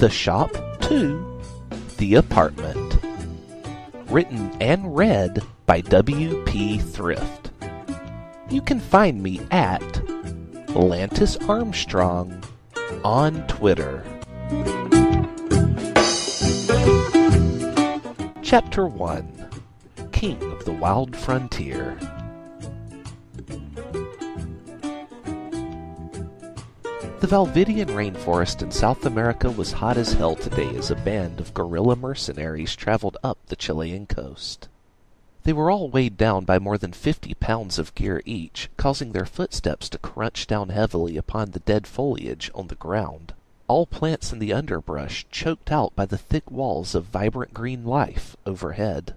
The Shop to The Apartment. Written and read by W.P. Thrift. You can find me at Lantis Armstrong on Twitter. Chapter 1. King of the Wild Frontier. The Valdivian rainforest in South America was hot as hell today as a band of guerrilla mercenaries traveled up the Chilean coast. They were all weighed down by more than 50 pounds of gear each, causing their footsteps to crunch down heavily upon the dead foliage on the ground. All plants in the underbrush choked out by the thick walls of vibrant green life overhead.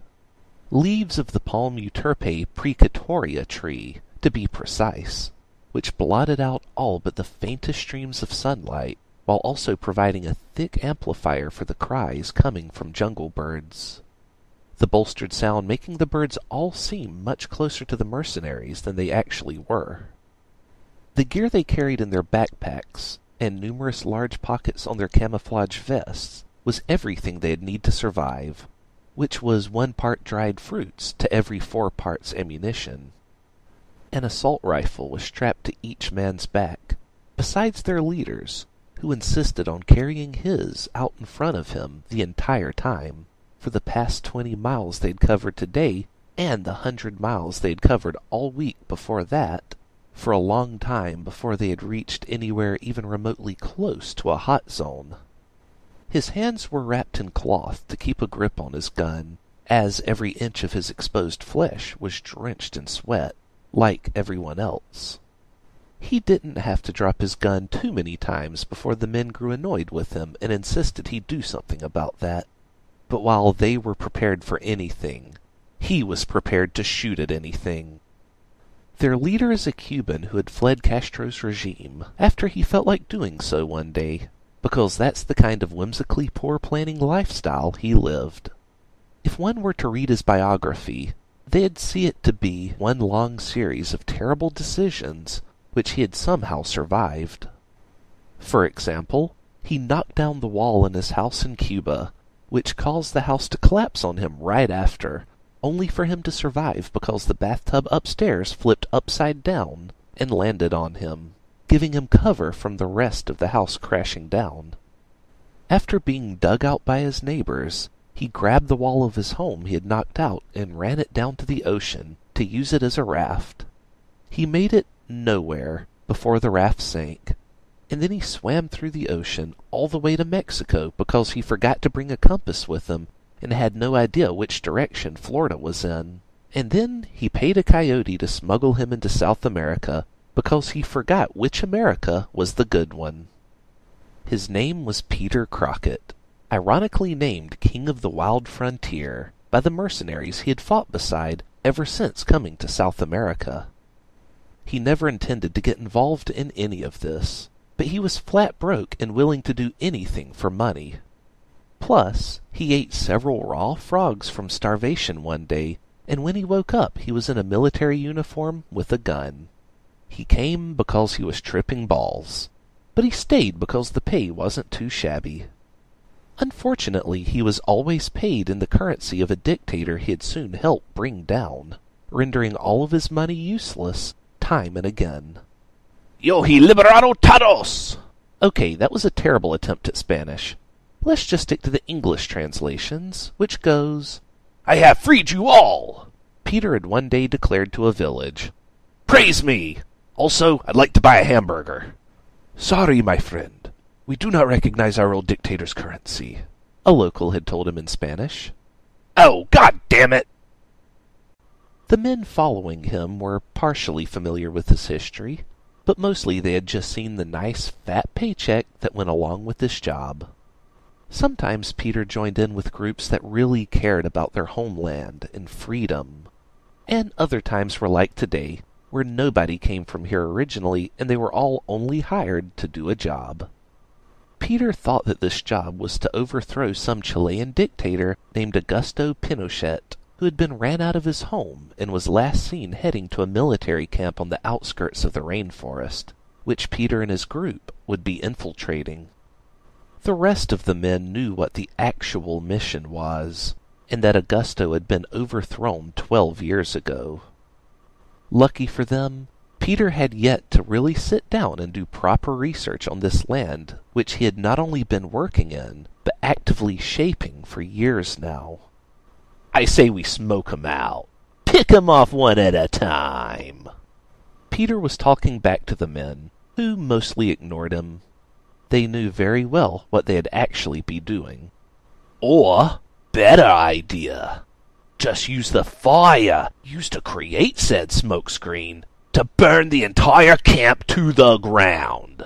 Leaves of the palm Euterpe precatoria tree, to be precise, which blotted out all but the faintest streams of sunlight, while also providing a thick amplifier for the cries coming from jungle birds. The bolstered sound making the birds all seem much closer to the mercenaries than they actually were. The gear they carried in their backpacks, and numerous large pockets on their camouflage vests, was everything they'd need to survive, which was 1 part dried fruits to every 4 parts ammunition. An assault rifle was strapped to each man's back, besides their leaders, who insisted on carrying his out in front of him the entire time, for the past 20 miles they'd covered today, and the 100 miles they'd covered all week before that, for a long time before they had reached anywhere even remotely close to a hot zone. His hands were wrapped in cloth to keep a grip on his gun, as every inch of his exposed flesh was drenched in sweat, like everyone else. He didn't have to drop his gun too many times before the men grew annoyed with him and insisted he do something about that. But while they were prepared for anything, he was prepared to shoot at anything. Their leader is a Cuban who had fled Castro's regime after he felt like doing so one day, because that's the kind of whimsically poor planning lifestyle he lived. If one were to read his biography, they'd see it to be one long series of terrible decisions which he had somehow survived. For example, he knocked down the wall in his house in Cuba, which caused the house to collapse on him right after, only for him to survive because the bathtub upstairs flipped upside down and landed on him, giving him cover from the rest of the house crashing down. After being dug out by his neighbors, he grabbed the wall of his home he had knocked out and ran it down to the ocean to use it as a raft. He made it nowhere before the raft sank, and then he swam through the ocean all the way to Mexico because he forgot to bring a compass with him and had no idea which direction Florida was in. And then he paid a coyote to smuggle him into South America because he forgot which America was the good one. His name was Peter Crockett, ironically named King of the Wild Frontier by the mercenaries he had fought beside ever since coming to South America. He never intended to get involved in any of this, but he was flat broke and willing to do anything for money. Plus, he ate several raw frogs from starvation one day, and when he woke up he was in a military uniform with a gun. He came because he was tripping balls, but he stayed because the pay wasn't too shabby. Unfortunately, he was always paid in the currency of a dictator he had soon helped bring down, rendering all of his money useless time and again. Yo he liberado todos! Okay, that was a terrible attempt at Spanish. Let's just stick to the English translations, which goes, I have freed you all! Peter had one day declared to a village. Praise me! Also, I'd like to buy a hamburger. Sorry, my friend. We do not recognize our old dictator's currency, a local had told him in Spanish. Oh, God damn it! The men following him were partially familiar with his history, but mostly they had just seen the nice, fat paycheck that went along with this job. Sometimes Peter joined in with groups that really cared about their homeland and freedom, and other times were like today, where nobody came from here originally and they were all only hired to do a job. Peter thought that this job was to overthrow some Chilean dictator named Augusto Pinochet, who had been ran out of his home and was last seen heading to a military camp on the outskirts of the rainforest, which Peter and his group would be infiltrating. The rest of the men knew what the actual mission was, and that Augusto had been overthrown 12 years ago. Lucky for them, Peter had yet to really sit down and do proper research on this land, which he had not only been working in, but actively shaping for years now. "I say we smoke 'em out. Pick 'em off one at a time." Peter was talking back to the men, who mostly ignored him. They knew very well what they'd actually be doing. "Or, better idea, just use the fire used to create said smokescreen to burn the entire camp to the ground.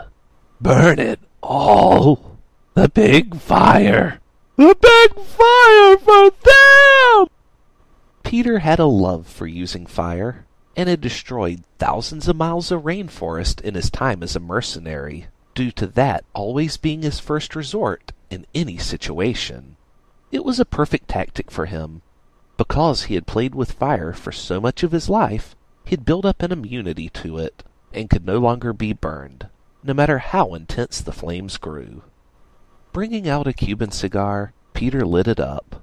Burn it all. The big fire. The big fire for them!" Peter had a love for using fire, and had destroyed thousands of miles of rainforest in his time as a mercenary, due to that always being his first resort in any situation. It was a perfect tactic for him. Because he had played with fire for so much of his life, he had built up an immunity to it, and could no longer be burned, no matter how intense the flames grew. Bringing out a Cuban cigar, Peter lit it up.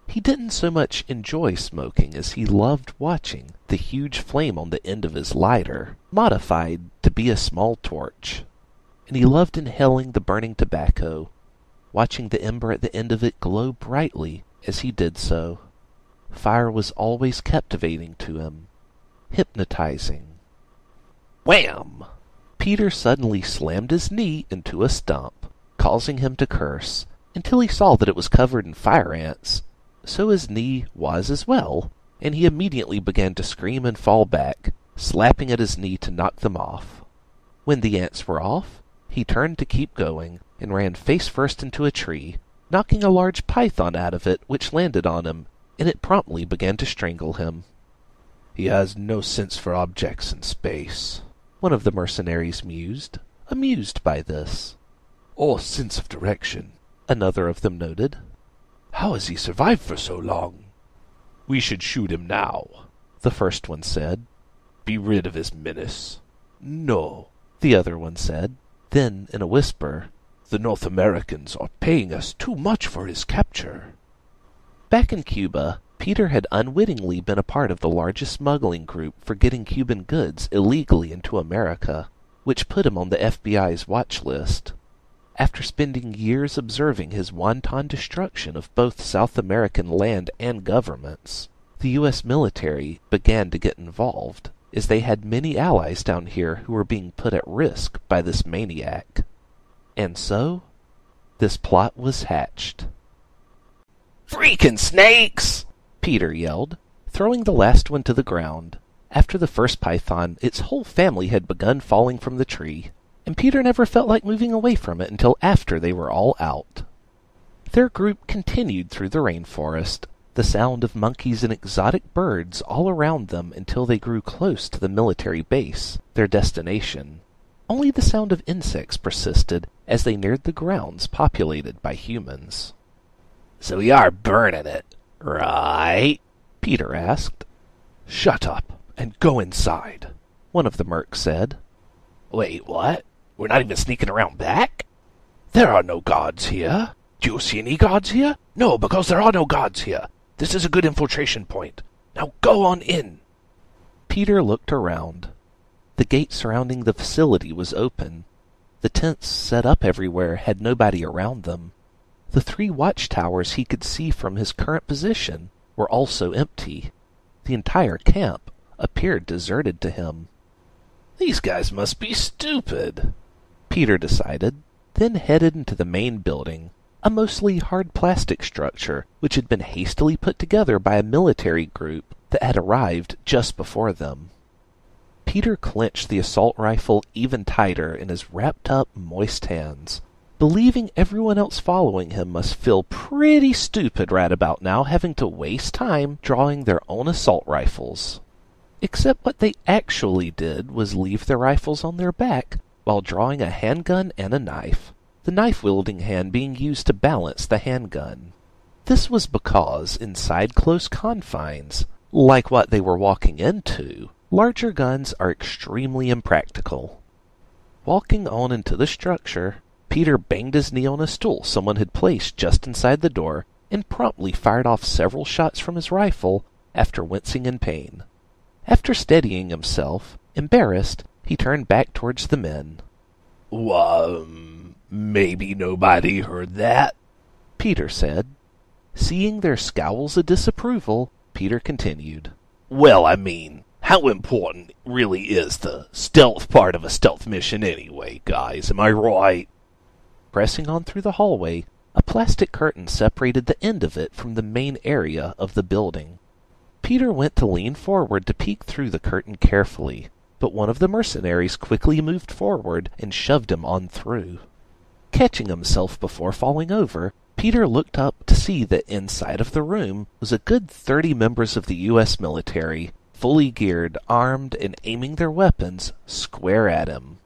He didn't so much enjoy smoking as he loved watching the huge flame on the end of his lighter, modified to be a small torch. And he loved inhaling the burning tobacco, watching the ember at the end of it glow brightly as he did so. Fire was always captivating to him, hypnotizing. Wham! Peter suddenly slammed his knee into a stump, causing him to curse, until he saw that it was covered in fire ants. So his knee was as well, and he immediately began to scream and fall back, slapping at his knee to knock them off. When the ants were off, he turned to keep going, and ran face first into a tree, knocking a large python out of it, which landed on him, and it promptly began to strangle him. "He has no sense for objects in space," one of the mercenaries mused, amused by this. "Or sense of direction," another of them noted. "How has he survived for so long?" "We should shoot him now," the first one said. "Be rid of his menace." "No," the other one said. Then, in a whisper, "The North Americans are paying us too much for his capture." Back in Cuba, Peter had unwittingly been a part of the largest smuggling group for getting Cuban goods illegally into America, which put him on the FBI's watch list. After spending years observing his wanton destruction of both South American land and governments, the U.S. military began to get involved, as they had many allies down here who were being put at risk by this maniac. And so, this plot was hatched. "Freaking snakes!" Peter yelled, throwing the last one to the ground. After the first python, its whole family had begun falling from the tree, and Peter never felt like moving away from it until after they were all out. Their group continued through the rainforest, the sound of monkeys and exotic birds all around them until they grew close to the military base, their destination. Only the sound of insects persisted as they neared the grounds populated by humans. "So we are burning it, right?" Peter asked. "Shut up and go inside," one of the mercs said. "Wait, what? We're not even sneaking around back?" "There are no guards here. Do you see any guards here?" "No, because there are no guards here. This is a good infiltration point. Now go on in." Peter looked around. The gate surrounding the facility was open. The tents set up everywhere had nobody around them. The 3 watchtowers he could see from his current position were also empty. The entire camp appeared deserted to him. "These guys must be stupid," Peter decided, then headed into the main building, a mostly hard plastic structure which had been hastily put together by a military group that had arrived just before them. Peter clenched the assault rifle even tighter in his wrapped-up, moist hands, believing everyone else following him must feel pretty stupid right about now, having to waste time drawing their own assault rifles. Except what they actually did was leave their rifles on their back while drawing a handgun and a knife, the knife-wielding hand being used to balance the handgun. This was because, inside close confines, like what they were walking into, larger guns are extremely impractical. Walking on into the structure, Peter banged his knee on a stool someone had placed just inside the door and promptly fired off several shots from his rifle after wincing in pain. After steadying himself, embarrassed, he turned back towards the men. Maybe nobody heard that, Peter said. Seeing their scowls of disapproval, Peter continued. Well, I mean, how important really is the stealth part of a stealth mission anyway, guys? Am I right? Pressing on through the hallway, a plastic curtain separated the end of it from the main area of the building. Peter went to lean forward to peek through the curtain carefully, but one of the mercenaries quickly moved forward and shoved him on through. Catching himself before falling over, Peter looked up to see that inside of the room was a good 30 members of the U.S. military, fully geared, armed, and aiming their weapons square at him.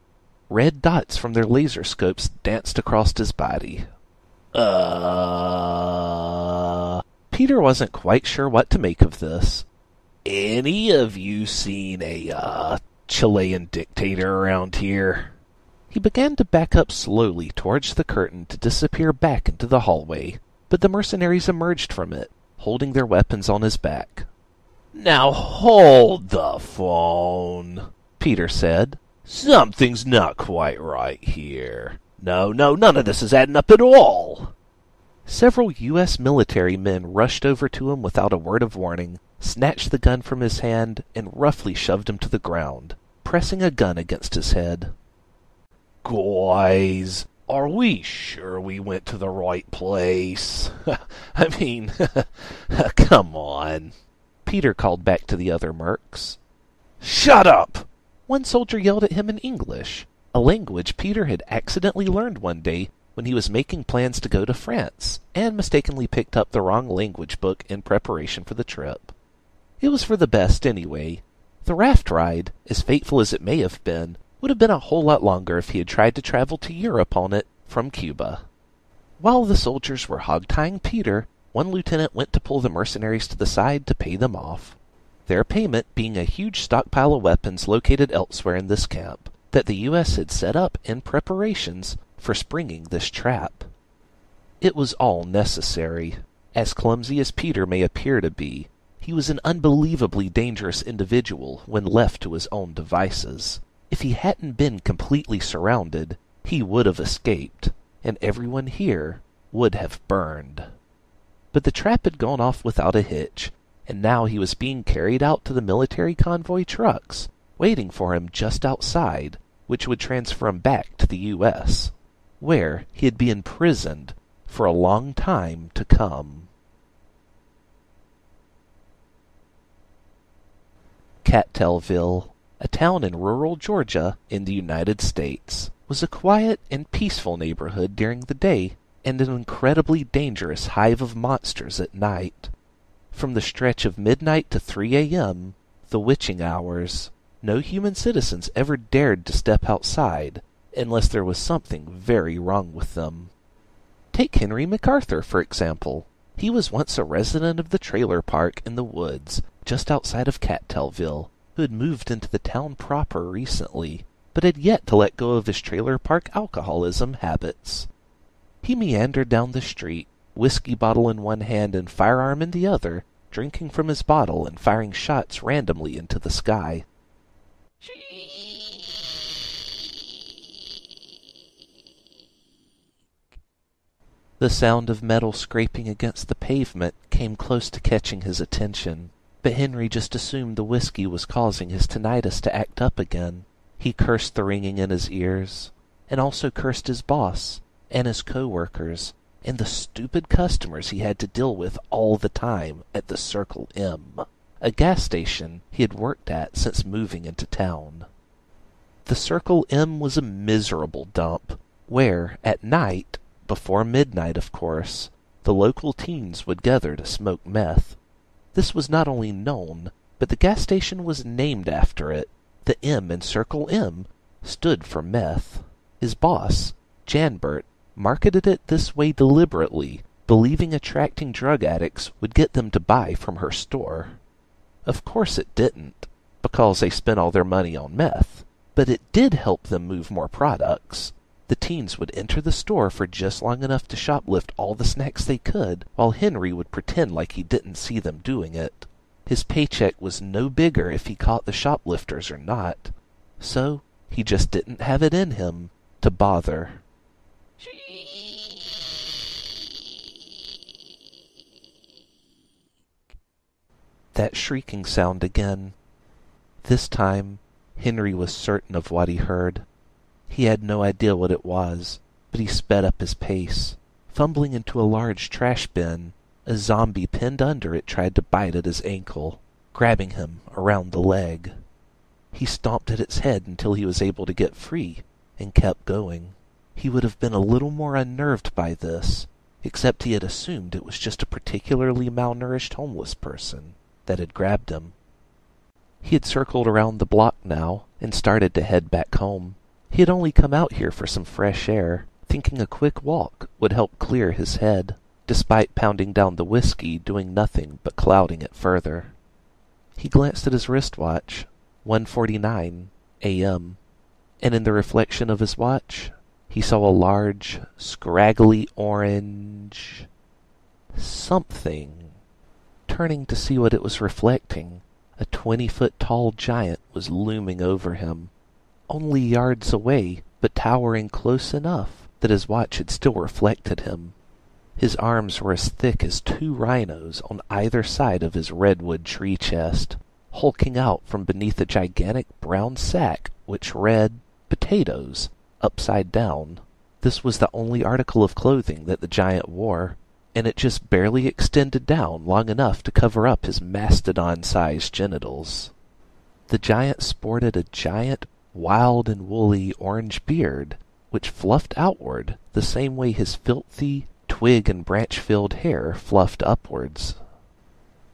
Red dots from their laser scopes danced across his body. Peter wasn't quite sure what to make of this. Any of you seen a, Chilean dictator around here? He began to back up slowly towards the curtain to disappear back into the hallway, but the mercenaries emerged from it, holding their weapons on his back. Now hold the phone, Peter said. Something's not quite right here. No, none of this is adding up at all. Several U.S. military men rushed over to him without a word of warning, snatched the gun from his hand, and roughly shoved him to the ground, pressing a gun against his head. Guys, are we sure we went to the right place? I mean, come on. Peter called back to the other mercs. Shut up! One soldier yelled at him in English, a language Peter had accidentally learned one day when he was making plans to go to France, and mistakenly picked up the wrong language book in preparation for the trip. It was for the best anyway. The raft ride, as fateful as it may have been, would have been a whole lot longer if he had tried to travel to Europe on it from Cuba. While the soldiers were hog-tying Peter, one lieutenant went to pull the mercenaries to the side to pay them off. Their payment being a huge stockpile of weapons located elsewhere in this camp that the U.S. had set up in preparations for springing this trap. It was all necessary. As clumsy as Peter may appear to be, he was an unbelievably dangerous individual when left to his own devices. If he hadn't been completely surrounded, he would have escaped, and everyone here would have burned. But the trap had gone off without a hitch, and now he was being carried out to the military convoy trucks, waiting for him just outside, which would transfer him back to the U.S., where he'd be imprisoned for a long time to come. Cattailville, a town in rural Georgia in the United States, was a quiet and peaceful neighborhood during the day and an incredibly dangerous hive of monsters at night. From the stretch of midnight to 3 a.m., the witching hours, no human citizens ever dared to step outside unless there was something very wrong with them. Take Henry MacArthur, for example. He was once a resident of the trailer park in the woods just outside of Cattailville, who had moved into the town proper recently, but had yet to let go of his trailer park alcoholism habits. He meandered down the street, whiskey bottle in one hand and firearm in the other, drinking from his bottle and firing shots randomly into the sky. The sound of metal scraping against the pavement came close to catching his attention, but Henry just assumed the whiskey was causing his tinnitus to act up again. He cursed the ringing in his ears, and also cursed his boss, and his co-workers, and the stupid customers he had to deal with all the time at the Circle M, a gas station he had worked at since moving into town. The Circle M was a miserable dump, where, at night, before midnight of course, the local teens would gather to smoke meth. This was not only known, but the gas station was named after it. The M in Circle M stood for meth. His boss, Janbert, marketed it this way deliberately, believing attracting drug addicts would get them to buy from her store. Of course it didn't, because they spent all their money on meth, but it did help them move more products. The teens would enter the store for just long enough to shoplift all the snacks they could, while Henry would pretend like he didn't see them doing it. His paycheck was no bigger if he caught the shoplifters or not, so he just didn't have it in him to bother. That shrieking sound again. This time, Henry was certain of what he heard. He had no idea what it was, but he sped up his pace. Fumbling into a large trash bin, a zombie pinned under it tried to bite at his ankle, grabbing him around the leg. He stomped at its head until he was able to get free, and kept going. He would have been a little more unnerved by this, except he had assumed it was just a particularly malnourished homeless person that had grabbed him. He had circled around the block now, and started to head back home. He had only come out here for some fresh air, thinking a quick walk would help clear his head, despite pounding down the whiskey doing nothing but clouding it further. He glanced at his wristwatch, 1:49 a.m., and in the reflection of his watch, he saw a large, scraggly orange something. Turning to see what it was reflecting, a 20-foot-tall giant was looming over him, only yards away, but towering close enough that his watch had still reflected him. His arms were as thick as 2 rhinos on either side of his redwood tree chest, hulking out from beneath a gigantic brown sack which read, "Potatoes," upside down. This was the only article of clothing that the giant wore, and it just barely extended down long enough to cover up his mastodon-sized genitals. The giant sported a giant, wild and woolly orange beard, which fluffed outward the same way his filthy, twig and branch-filled hair fluffed upwards.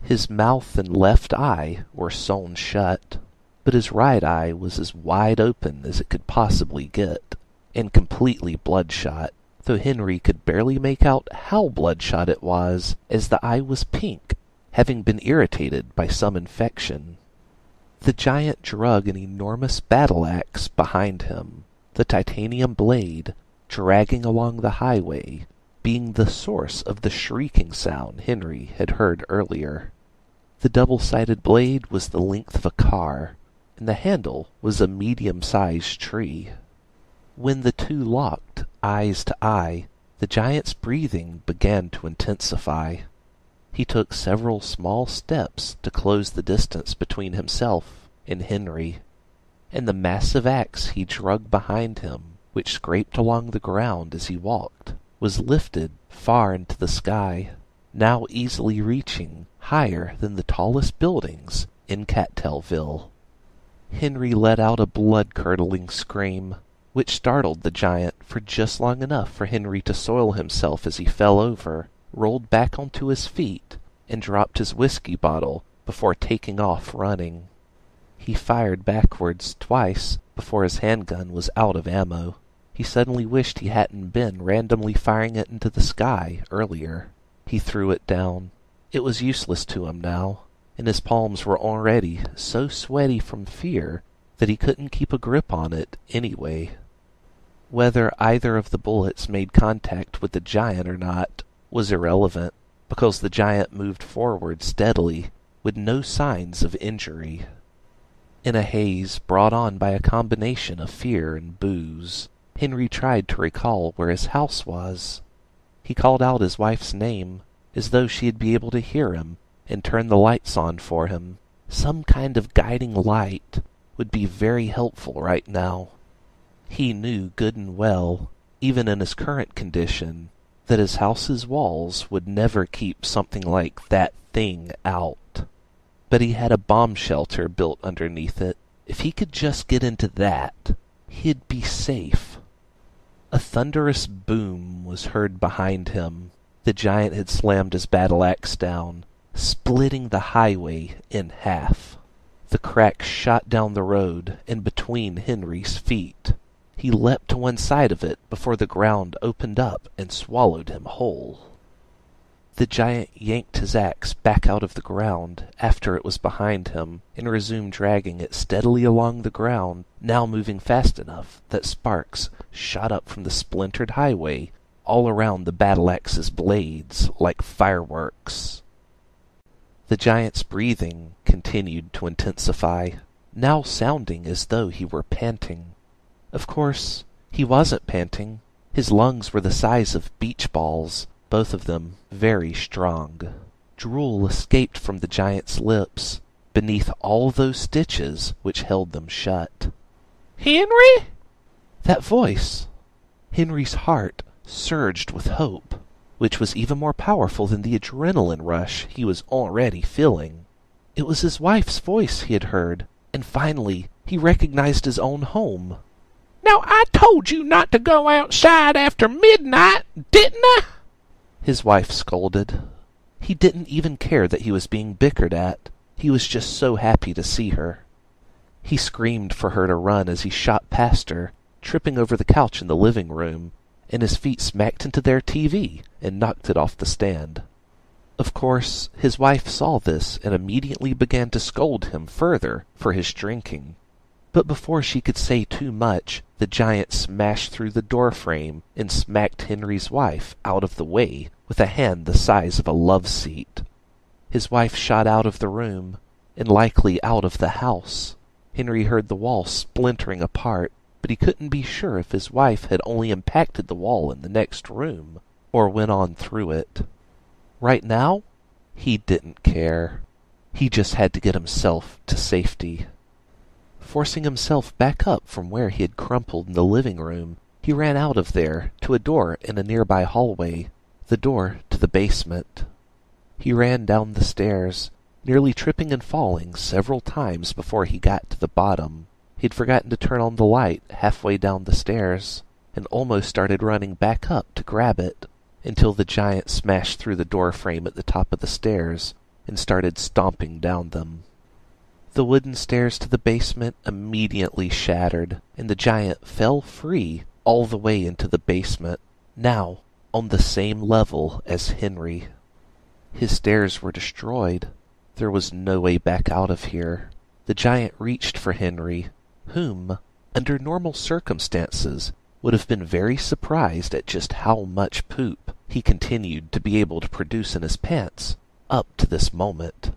His mouth and left eye were sewn shut, but his right eye was as wide open as it could possibly get, and completely bloodshot, though Henry could barely make out how bloodshot it was, as the eye was pink, having been irritated by some infection. The giant drug an enormous battle-axe behind him, the titanium blade, dragging along the highway, being the source of the shrieking sound Henry had heard earlier. The double-sided blade was the length of a car, and the handle was a medium-sized tree. When the two locked, eyes to eye, the giant's breathing began to intensify. He took several small steps to close the distance between himself and Henry, and the massive axe he dragged behind him, which scraped along the ground as he walked, was lifted far into the sky, now easily reaching higher than the tallest buildings in Cattailville. Henry let out a blood-curdling scream, which startled the giant for just long enough for Henry to soil himself as he fell over, rolled back onto his feet, and dropped his whiskey bottle before taking off running. He fired backwards twice before his handgun was out of ammo. He suddenly wished he hadn't been randomly firing it into the sky earlier. He threw it down. It was useless to him now, and his palms were already so sweaty from fear that he couldn't keep a grip on it anyway. Whether either of the bullets made contact with the giant or not was irrelevant, because the giant moved forward steadily, with no signs of injury. In a haze brought on by a combination of fear and booze, Henry tried to recall where his house was. He called out his wife's name, as though she'd be able to hear him, and turned the lights on for him. Some kind of guiding light would be very helpful right now. He knew good and well, even in his current condition, that his house's walls would never keep something like that thing out. But he had a bomb shelter built underneath it. If he could just get into that, he'd be safe. A thunderous boom was heard behind him. The giant had slammed his battle-axe down, splitting the highway in half. The crack shot down the road and between Henry's feet. He leapt to one side of it before the ground opened up and swallowed him whole. The giant yanked his axe back out of the ground after it was behind him and resumed dragging it steadily along the ground, now moving fast enough that sparks shot up from the splintered highway all around the battle-axe's blades like fireworks. The giant's breathing continued to intensify, now sounding as though he were panting. Of course, he wasn't panting. His lungs were the size of beach balls, both of them very strong. Drool escaped from the giant's lips beneath all those stitches which held them shut. "Henry?" That voice! Henry's heart surged with hope, which was even more powerful than the adrenaline rush he was already feeling. It was his wife's voice he had heard, and finally he recognized his own home. "Now I told you not to go outside after midnight, didn't I?" His wife scolded. He didn't even care that he was being bickered at. He was just so happy to see her. He screamed for her to run as he shot past her, tripping over the couch in the living room, and his feet smacked into their TV and knocked it off the stand. Of course, his wife saw this and immediately began to scold him further for his drinking. But before she could say too much, the giant smashed through the door frame and smacked Henry's wife out of the way with a hand the size of a love seat. His wife shot out of the room, and likely out of the house. Henry heard the wall splintering apart, but he couldn't be sure if his wife had only impacted the wall in the next room, or went on through it. Right now, he didn't care. He just had to get himself to safety. Forcing himself back up from where he had crumpled in the living room, he ran out of there to a door in a nearby hallway, the door to the basement. He ran down the stairs, nearly tripping and falling several times before he got to the bottom. He'd forgotten to turn on the light halfway down the stairs, and almost started running back up to grab it, until the giant smashed through the door frame at the top of the stairs and started stomping down them. The wooden stairs to the basement immediately shattered, and the giant fell free all the way into the basement, now on the same level as Henry. His stairs were destroyed. There was no way back out of here. The giant reached for Henry, whom, under normal circumstances, would have been very surprised at just how much poop he continued to be able to produce in his pants up to this moment.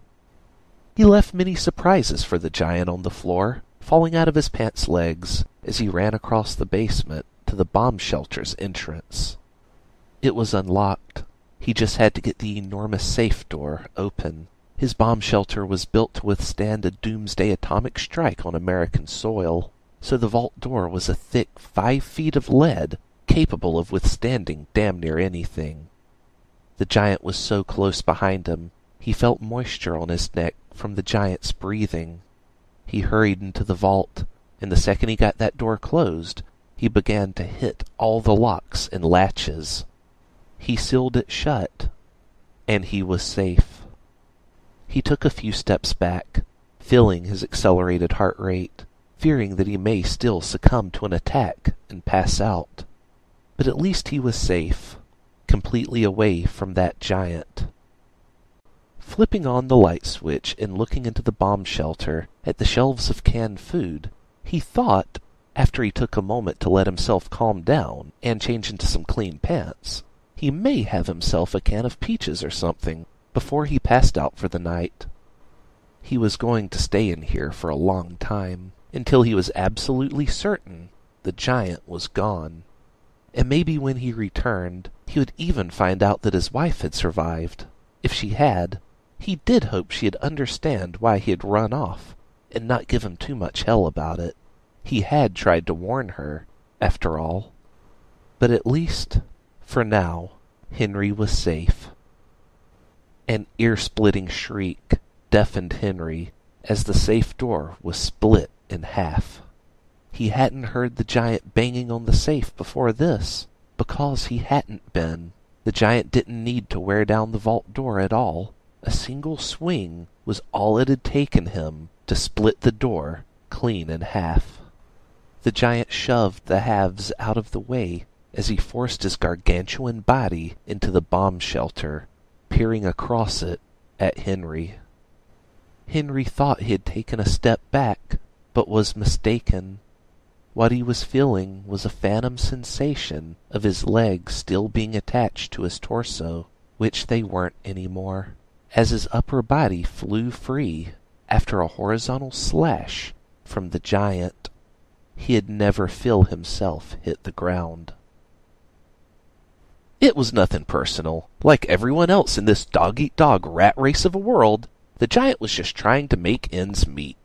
He left many surprises for the giant on the floor, falling out of his pants legs as he ran across the basement to the bomb shelter's entrance. It was unlocked. He just had to get the enormous safe door open. His bomb shelter was built to withstand a doomsday atomic strike on American soil, so the vault door was a thick 5 feet of lead capable of withstanding damn near anything. The giant was so close behind him, he felt moisture on his neck from the giant's breathing. He hurried into the vault, and the second he got that door closed, he began to hit all the locks and latches. He sealed it shut, and he was safe. He took a few steps back, feeling his accelerated heart rate, fearing that he may still succumb to an attack and pass out. But at least he was safe, completely away from that giant. Flipping on the light switch and looking into the bomb shelter at the shelves of canned food, he thought, after he took a moment to let himself calm down and change into some clean pants, he may have himself a can of peaches or something before he passed out for the night. He was going to stay in here for a long time, until he was absolutely certain the giant was gone. And maybe when he returned, he would even find out that his wife had survived. If she had, he did hope she'd understand why he had run off, and not give him too much hell about it. He had tried to warn her, after all. But at least, for now, Henry was safe. An ear-splitting shriek deafened Henry as the safe door was split in half. He hadn't heard the giant banging on the safe before this, because he hadn't been. The giant didn't need to wear down the vault door at all. A single swing was all it had taken him to split the door clean in half. The giant shoved the halves out of the way as he forced his gargantuan body into the bomb shelter, peering across it at Henry. Henry thought he had taken a step back, but was mistaken. What he was feeling was a phantom sensation of his legs still being attached to his torso, which they weren't anymore, as his upper body flew free after a horizontal slash from the giant. He'd never feel himself hit the ground. It was nothing personal. Like everyone else in this dog-eat-dog rat race of a world, the giant was just trying to make ends meet.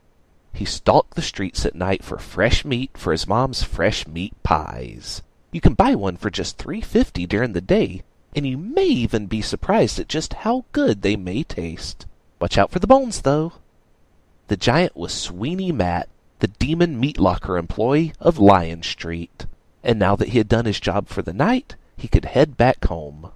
He stalked the streets at night for fresh meat for his mom's fresh meat pies. You can buy one for just $3.50 during the day, and you may even be surprised at just how good they may taste. Watch out for the bones, though. The giant was Sweeney Matt, the demon meat locker employee of Lion Street, and now that he had done his job for the night, he could head back home.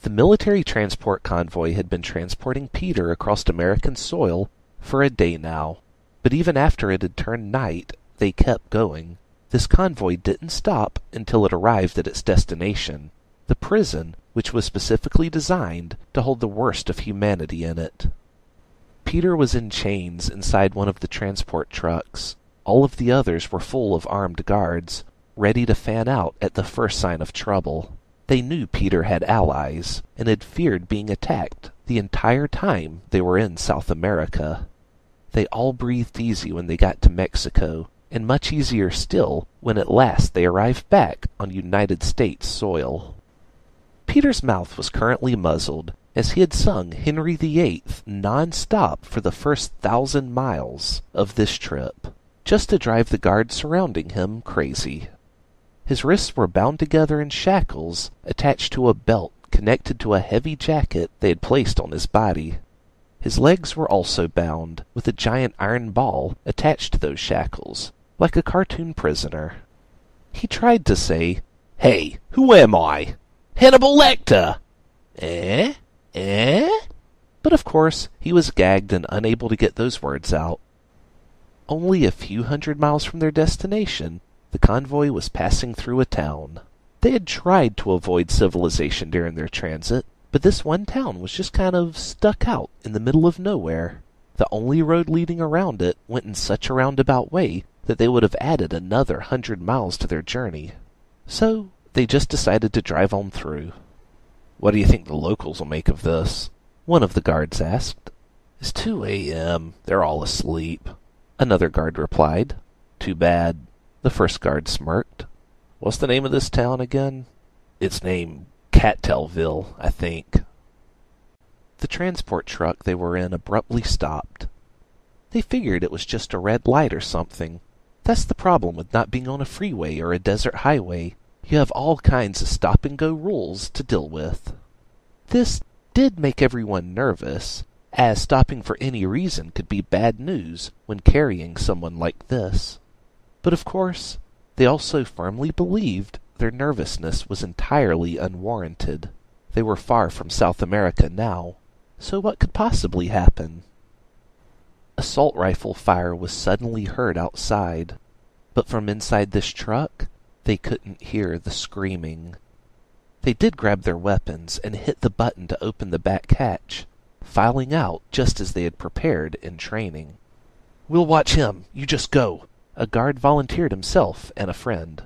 The military transport convoy had been transporting Peter across American soil for a day now, but even after it had turned night, they kept going. This convoy didn't stop until it arrived at its destination, the prison, which was specifically designed to hold the worst of humanity in it. Peter was in chains inside one of the transport trucks. All of the others were full of armed guards, ready to fan out at the first sign of trouble. They knew Peter had allies, and had feared being attacked the entire time they were in South America. They all breathed easy when they got to Mexico, and much easier still when at last they arrived back on United States soil. Peter's mouth was currently muzzled, as he had sung Henry VIII non-stop for the first 1,000 miles of this trip, just to drive the guards surrounding him crazy. His wrists were bound together in shackles attached to a belt connected to a heavy jacket they had placed on his body. His legs were also bound, with a giant iron ball attached to those shackles, like a cartoon prisoner. He tried to say, "Hey, who am I? Hannibal Lecter!" Eh? But of course, he was gagged and unable to get those words out. Only a few hundred miles from their destination, the convoy was passing through a town. They had tried to avoid civilization during their transit, but this one town was just kind of stuck out in the middle of nowhere. The only road leading around it went in such a roundabout way that they would have added another 100 miles to their journey. So they just decided to drive on through. "What do you think the locals will make of this?" one of the guards asked. "It's 2 a.m. They're all asleep," another guard replied. "Too bad." The first guard smirked. "What's the name of this town again?" "It's named Cattailville, I think." The transport truck they were in abruptly stopped. They figured it was just a red light or something. That's the problem with not being on a freeway or a desert highway. You have all kinds of stop-and-go rules to deal with. This did make everyone nervous, as stopping for any reason could be bad news when carrying someone like this. But of course, they also firmly believed their nervousness was entirely unwarranted. They were far from South America now, so what could possibly happen? Assault rifle fire was suddenly heard outside, but from inside this truck, they couldn't hear the screaming. They did grab their weapons and hit the button to open the back hatch, filing out just as they had prepared in training. "We'll watch him. You just go." A guard volunteered himself and a friend.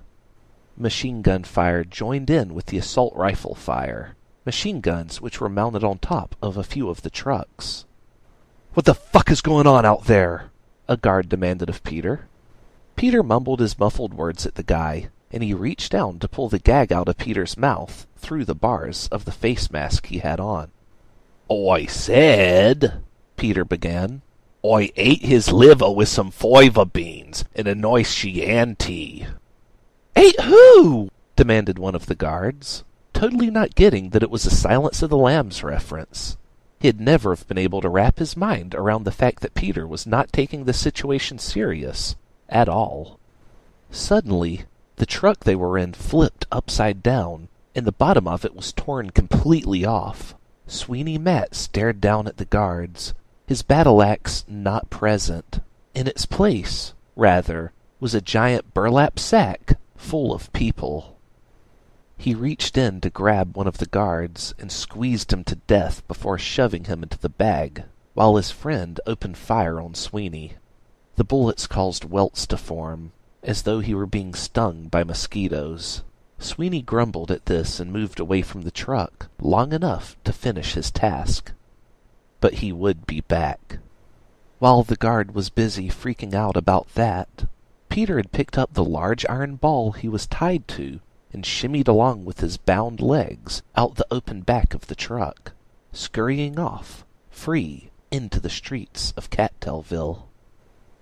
Machine gun fire joined in with the assault rifle fire, machine guns which were mounted on top of a few of the trucks. "What the fuck is going on out there?" a guard demanded of Peter. Peter mumbled his muffled words at the guy, and he reached down to pull the gag out of Peter's mouth through the bars of the face mask he had on. "I said," Peter began, "I ate his liver with some fava beans and a nice Chianti." "Ate who?" demanded one of the guards, totally not getting that it was a Silence of the Lambs reference. He had never been able to wrap his mind around the fact that Peter was not taking the situation serious at all. Suddenly, the truck they were in flipped upside down, and the bottom of it was torn completely off. Sweeney Matt stared down at the guards, his battle axe not present. In its place, rather, was a giant burlap sack full of people. He reached in to grab one of the guards and squeezed him to death before shoving him into the bag, while his friend opened fire on Sweeney. The bullets caused welts to form, as though he were being stung by mosquitoes. Sweeney grumbled at this and moved away from the truck long enough to finish his task. But he would be back. While the guard was busy freaking out about that, Peter had picked up the large iron ball he was tied to and shimmied along with his bound legs out the open back of the truck, scurrying off, free, into the streets of Cattailville.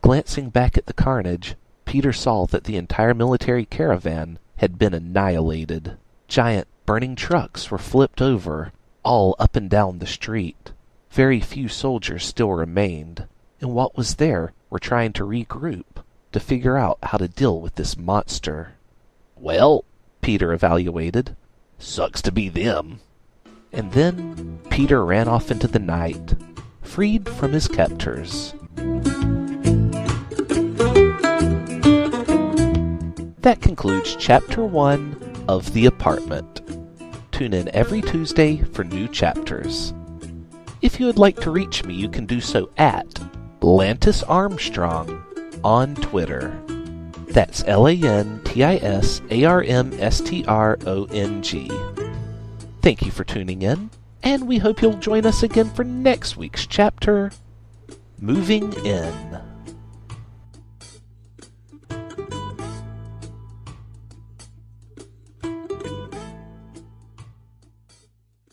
Glancing back at the carnage, Peter saw that the entire military caravan had been annihilated. Giant burning trucks were flipped over, all up and down the street. Very few soldiers still remained, and what was there were trying to regroup to figure out how to deal with this monster. Well, Peter evaluated, sucks to be them. And then Peter ran off into the night, freed from his captors. That concludes Chapter 1 of The Apartment. Tune in every Tuesday for new chapters. If you would like to reach me, you can do so at Lantis Armstrong on Twitter. That's LANTISARMSTRONG. Thank you for tuning in, and we hope you'll join us again for next week's chapter, Moving In.